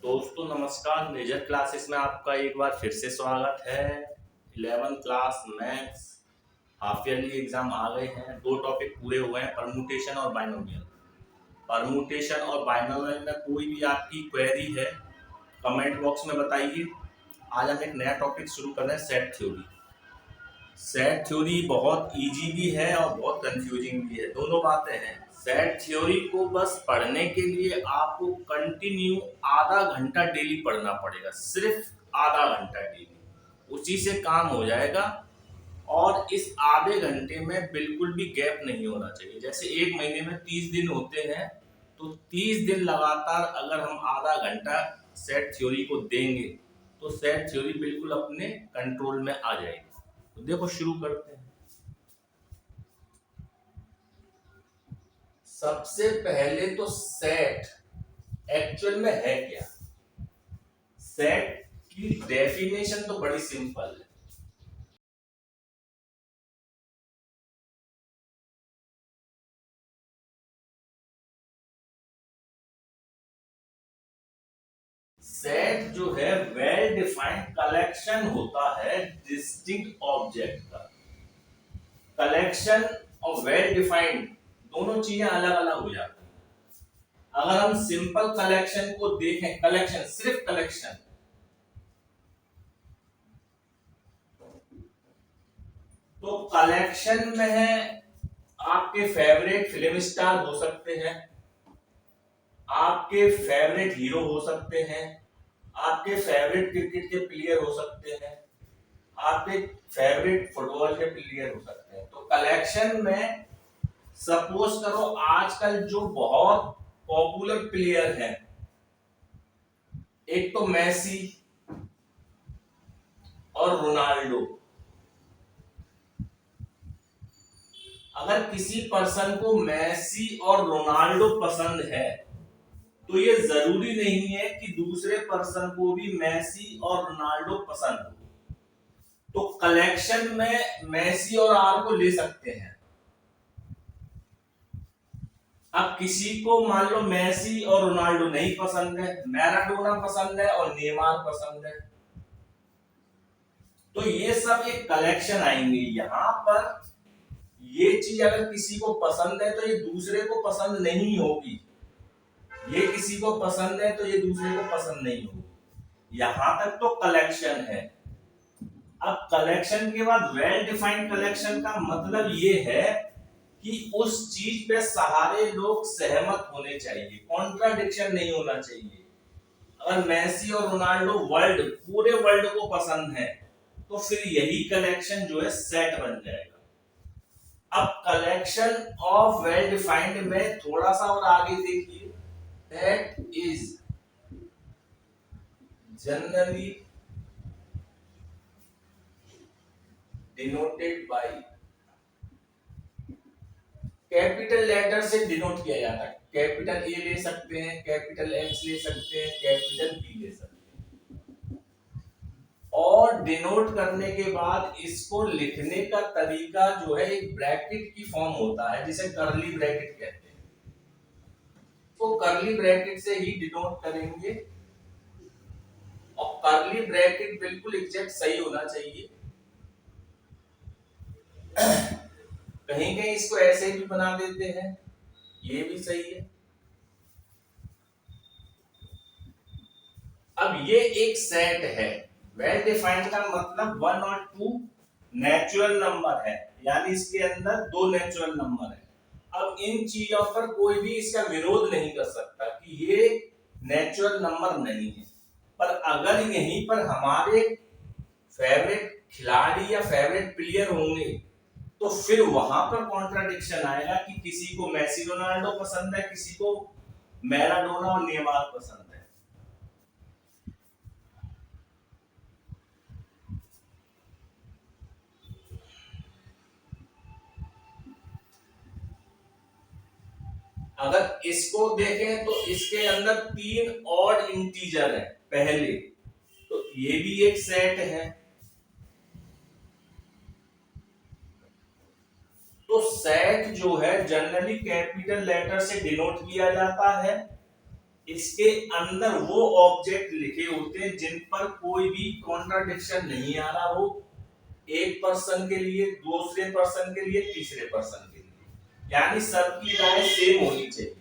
दोस्तों नमस्कार। Major classes में आपका एक बार फिर से स्वागत है। 11th class maths half yearly exam आ गए हैं। दो टॉपिक पूरे हुए हैं, परमुटेशन और बाइनोमियल। परमुटेशन और बाइनोमियल में कोई भी आपकी क्वेरी है कमेंट बॉक्स में बताइए। आज हम एक नया टॉपिक शुरू कर रहे हैं, सेट थ्योरी। सेट थ्योरी बहुत इजी भी है और बहुत कंफ्यूजिंग भी है, दोनों बातें हैं। सेट थ्योरी को बस पढ़ने के लिए आपको कंटिन्यू आधा घंटा डेली पढ़ना पड़ेगा, सिर्फ आधा घंटा डेली, उसी से काम हो जाएगा। और इस आधे घंटे में बिल्कुल भी गैप नहीं होना चाहिए। जैसे एक महीने में 30 दिन होते हैं, तो 30 दिन लगातार अगर हम आधा घंटा सेट थ्योरी को देंगे तो सेट थ्योरी बिल्कुल अपने कंट्रोल में आ जाएगी। तो देखो शुरू करते हैं। सबसे पहले तो सेट एक्चुअल में है क्या? सेट की डेफिनेशन तो बड़ी सिंपल है। सेट जो है वेल डिफाइंड कलेक्शन होता है डिस्टिंक्ट ऑब्जेक्ट का। कलेक्शन और वेल डिफाइंड दोनों चीजें अलग अलग हो जाती हैं। अगर हम सिंपल कलेक्शन को देखें, कलेक्शन सिर्फ कलेक्शन, तो कलेक्शन में है आपके फेवरेट फिल्म स्टार हो सकते हैं, आपके फेवरेट हीरो हो सकते हैं, आपके फेवरेट क्रिकेट के प्लेयर हो सकते हैं, आपके फेवरेट फुटबॉल के प्लेयर हो सकते हैं। तो कलेक्शन में सपोज करो आजकल जो बहुत पॉपुलर प्लेयर हैं, एक तो मेसी और रोनाल्डो। अगर किसी पर्सन को मेसी और रोनाल्डो पसंद है तो ये जरूरी नहीं है कि दूसरे पर्सन को भी मेसी और रोनाल्डो पसंद हो। तो कलेक्शन में मेसी और आर को ले सकते हैं। अब किसी को मान लो मेसी और रोनाल्डो नहीं पसंद है, मैराडोना पसंद है और नेमार पसंद है, तो ये सब एक कलेक्शन आएंगे। यहां पर ये चीज अगर किसी को पसंद है तो ये दूसरे को पसंद नहीं होगी, ये किसी को पसंद है तो ये दूसरे को पसंद नहीं होगी। यहां तक तो कलेक्शन है। अब कलेक्शन के बाद वेल डिफाइंड कलेक्शन का मतलब ये है कि उस चीज पे सारे लोग सहमत होने चाहिए, कॉन्ट्राडिक्शन नहीं होना चाहिए। अगर मेसी और रोनाल्डो पूरे वर्ल्ड को पसंद है तो फिर यही कलेक्शन जो है सेट बन जाएगा। अब कलेक्शन ऑफ वेल डिफाइंड में थोड़ा सा और आगे देखिए, that is generally denoted by, capital letter से डिनोट किया जाता है। कैपिटल ए ले सकते हैं, कैपिटल एच ले सकते हैं, कैपिटल बी ले सकते हैं। और डिनोट करने के बाद इसको लिखने का तरीका जो है एक ब्रैकेट की फॉर्म होता है जिसे करली ब्रैकेट कहते हैं। तो करली ब्रैकेट से ही डिनोट करेंगे और करली ब्रैकेट बिल्कुल एग्जैक्ट सही होना चाहिए। कहीं कहीं इसको ऐसे भी बना देते हैं, ये भी सही है। अब ये एक सेट है। वेल डिफाइंड का मतलब 1 और 2 नेचुरल नंबर है, यानी इसके अंदर दो नेचुरल नंबर है। अब इन चीजों पर कोई भी इसका विरोध नहीं कर सकता कि ये नेचुरल नंबर नहीं है। पर अगर यहीं पर हमारे फेवरेट खिलाड़ी या फेवरेट प्लेयर होंगे तो फिर वहां पर कॉन्ट्राडिक्शन आएगा कि किसी को मेसी रोनाल्डो पसंद है, किसी को मैराडोना और नेमार पसंद है। अगर इसको देखें तो इसके अंदर 3 ऑड इंटीजर है पहले, तो ये भी एक सेट है। तो सेट जो है जनरली कैपिटल लेटर से डिनोट किया जाता है इसके अंदर वो ऑब्जेक्ट लिखे होते हैं जिन पर कोई भी कॉन्ट्राडिक्शन नहीं आ रहा हो, एक पर्सन के लिए, दूसरे पर्सन के लिए, तीसरे पर्सन के लिए, यानी सबकी राय सेम होनी चाहिए।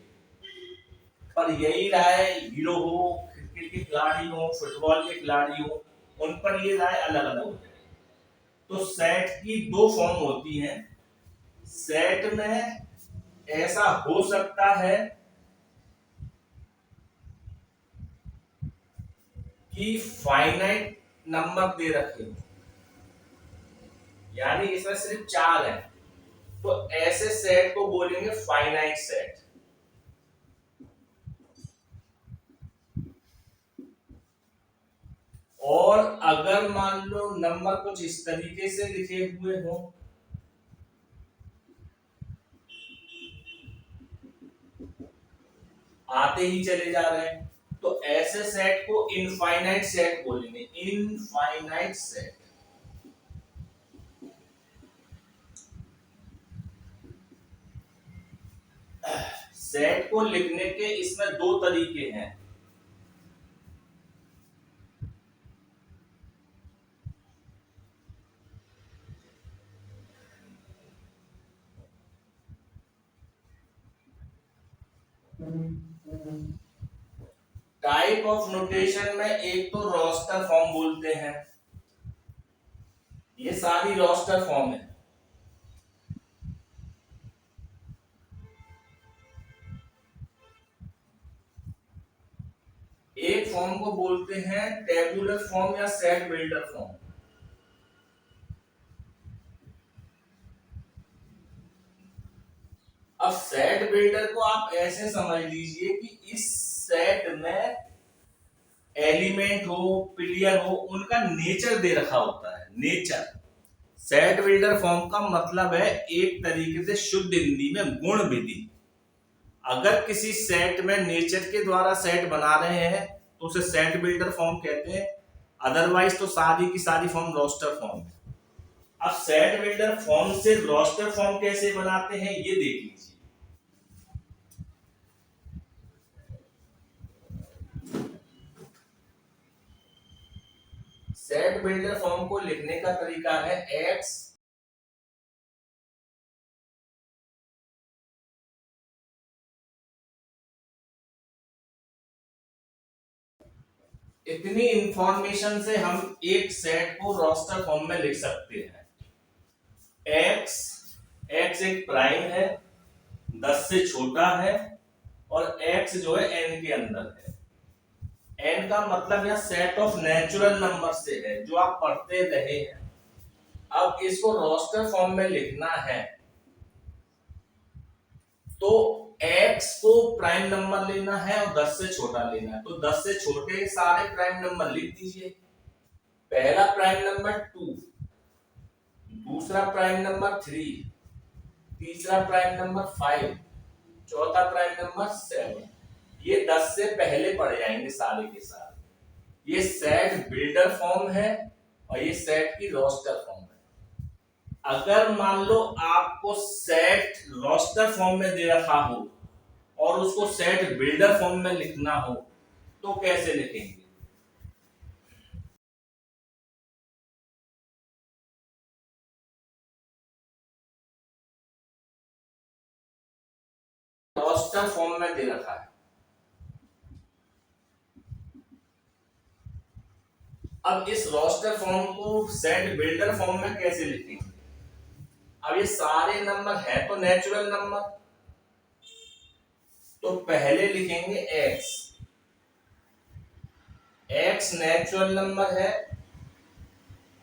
पर यही राय हीरो हो, क्रिकेट के खिलाड़ी हो, फुटबॉल के खिलाड़ी हो, उन पर ये राय अलग अलग हो जाए। तो सेट की दो फॉर्म होती हैं। सेट में ऐसा हो सकता है कि फाइनाइट नंबर दे रखे हो, यानी इसमें सिर्फ 4 है, तो ऐसे सेट को बोलेंगे फाइनाइट सेट। और अगर मान लो नंबर कुछ इस तरीके से लिखे हुए हो, आते ही चले जा रहे हैं, तो ऐसे सेट को इनफाइनाइट सेट बोलेंगे, इनफाइनाइट सेट। सेट को लिखने के इसमें दो तरीके हैं। टाइप ऑफ नोटेशन में एक तो रोस्टर फॉर्म बोलते हैं, ये सारी रोस्टर फॉर्म है। एक फॉर्म को बोलते हैं टेबुलर फॉर्म या सेट बिल्डर फॉर्म। अब सेट बिल्डर को आप ऐसे समझ लीजिए कि इस सेट में एलिमेंट हो, प्लेयर हो, उनका नेचर दे रखा होता है, नेचर। सेट बिल्डर फॉर्म का मतलब है एक तरीके से शुद्ध हिंदी में गुण विधि। अगर किसी सेट में नेचर के द्वारा सेट बना रहे हैं तो उसे सेट बिल्डर फॉर्म कहते हैं, अदरवाइज तो सारी की सारी फॉर्म रोस्टर फॉर्म है। अब सेट बिल्डर फॉर्म से रोस्टर फॉर्म कैसे बनाते हैं ये देख लीजिए। सेट बिल्डर फॉर्म को लिखने का तरीका है एक्स इतनी इंफॉर्मेशन से हम एक सेट को रोस्टर फॉर्म में लिख सकते हैं। एक्स एक्स एक प्राइम है, 10 से छोटा है, और एक्स जो है एन के अंदर है। एन का मतलब यह सेट ऑफ नेचुरल नंबर से है जो आप पढ़ते रहे हैं। अब इसको रोस्टर फॉर्म में लिखना है तो x को प्राइम नंबर लेना है और 10 से छोटा लेना है, तो 10 से छोटे सारे प्राइम नंबर लिख दीजिए। पहला प्राइम नंबर 2, दूसरा प्राइम नंबर 3, तीसरा प्राइम नंबर 5, चौथा प्राइम नंबर 7। ये 10 से पहले पढ़ जाएंगे सारे के सारे। ये सेट बिल्डर फॉर्म है और ये सेट की रोस्टर फॉर्म है। अगर मान लो आपको सेट रोस्टर फॉर्म में दे रखा हो और उसको सेट बिल्डर फॉर्म में लिखना हो तो कैसे लिखेंगे? रोस्टर फॉर्म में दे रखा है। अब इस रोस्टर फॉर्म को सेट बिल्डर फॉर्म में कैसे लिखेंगे? अब ये सारे नंबर है तो नेचुरल नंबर, तो पहले लिखेंगे x। x नेचुरल नंबर है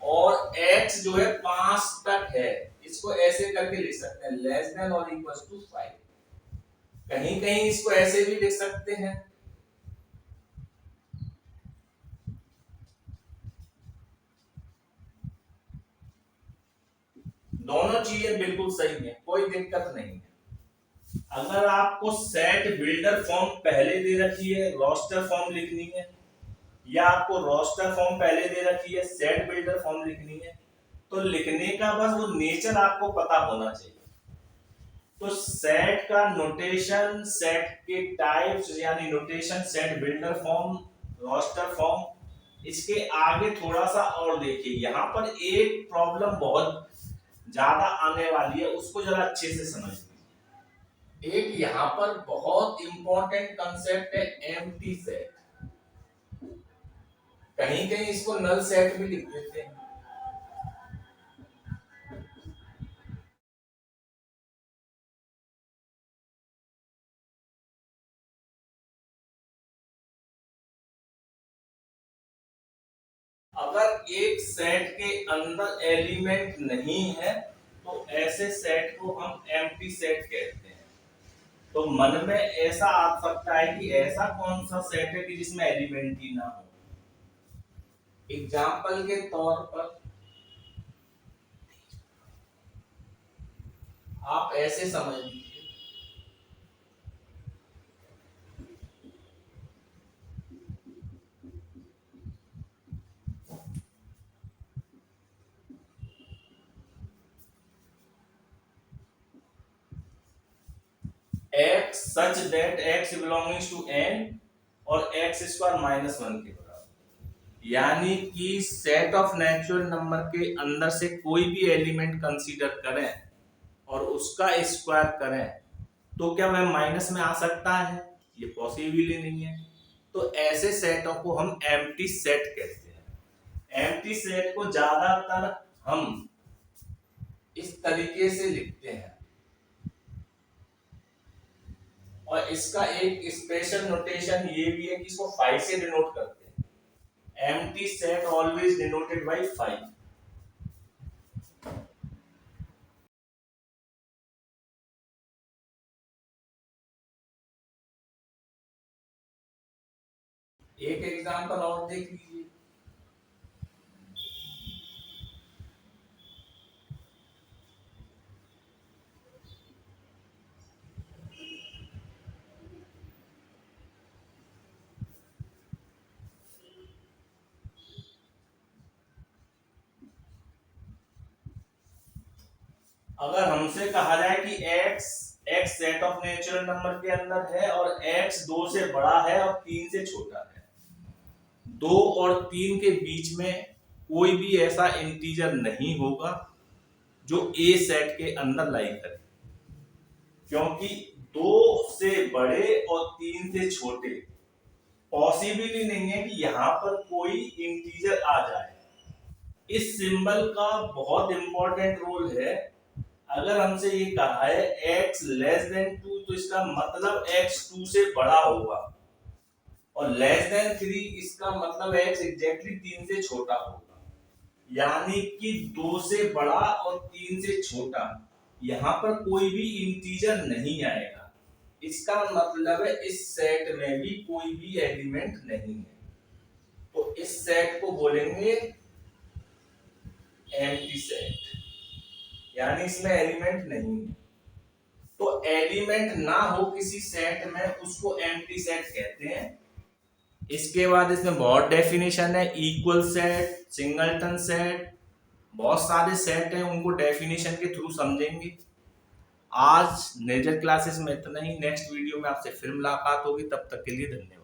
और x जो है 5 तक है, इसको ऐसे करके लिख सकते हैं लेस देन और इक्वल टू 5। कहीं कहीं इसको ऐसे भी लिख सकते हैं। दोनों चीजें बिल्कुल सही है, कोई दिक्कत नहीं है। अगर आपको सेट बिल्डर फॉर्म पहले दे रखी है, रोस्टर फॉर्म लिखनी है, या आपको रोस्टर फॉर्म पहले दे रखी है, सेट बिल्डर फॉर्म लिखनी है, तो लिखने का बस वो नेचर आपको पता होना चाहिए। तो सेट का नोटेशन, सेट के टाइप्स यानी notation, set builder form, roster form, इसके आगे थोड़ा सा और देखिए। यहाँ पर एक प्रॉब्लम बहुत ज्यादा आने वाली है, उसको जरा अच्छे से समझिए। एक यहाँ पर बहुत इंपॉर्टेंट कंसेप्ट है एम्प्टी सेट। कहीं कहीं इसको नल सेट भी लिख देते हैं। अगर एक सेट के अंदर एलिमेंट नहीं है तो ऐसे सेट को हम एम्प्टी सेट कहते हैं। तो मन में ऐसा आ सकता है कि ऐसा कौन सा सेट है कि जिसमें एलिमेंट ही ना हो। एग्जाम्पल के तौर पर आप ऐसे समझ लीजिए, x such that x belongs to n और x स्क्वायर -1 के बराबर। यानी कि सेट ऑफ नेचुरल नंबर के अंदर से कोई भी एलिमेंट कंसीडर करें और उसका स्क्वायर करें तो क्या वह माइनस में आ सकता है? ये पॉसिबल ही नहीं है। तो ऐसे सेटों को हम एम्प्टी सेट कहते हैं। एम्प्टी सेट को ज्यादातर हम इस तरीके से लिखते हैं और इसका एक स्पेशल नोटेशन ये भी है कि इसको 5 से डिनोट करते हैं। Empty set always denoted by 5। एक एग्जांपल और देख लीजिए। अगर हमसे कहा जाए कि x set of natural number के अंदर है और x 2 से बड़ा है और 3 से छोटा है, 2 और 3 के बीच में कोई भी ऐसा इंटीजर नहीं होगा जो a सेट के अंदर लाई करे, क्योंकि 2 से बड़े और 3 से छोटे पॉसिबल ही नहीं है कि यहाँ पर कोई इंटीजर आ जाए। इस सिंबल का बहुत इंपॉर्टेंट रोल है। अगर हमसे ये कहा है x लेस देन 2 तो इसका मतलब x 2 से बड़ा होगा और लेस देन 3 इसका मतलब x एग्जैक्टली 3 से छोटा होगा। यानी कि 2 से बड़ा और 3 से छोटा, यहाँ पर कोई भी इंटीजर नहीं आएगा। इसका मतलब है इस सेट में भी कोई भी एलिमेंट नहीं है। तो इस सेट को बोलेंगे एम्प्टी सेट, यानी इसमें एलिमेंट नहीं है। तो एलिमेंट ना हो किसी सेट में उसको एम्प्टी सेट कहते हैं। इसके बाद इसमें बहुत डेफिनेशन है, इक्वल सेट, सिंगलटन सेट, बहुत सारे सेट हैं, उनको डेफिनेशन के थ्रू समझेंगे। आज मेजर क्लासेस में इतना ही। नेक्स्ट वीडियो में आपसे फिर मुलाकात होगी, तब तक के लिए धन्यवाद।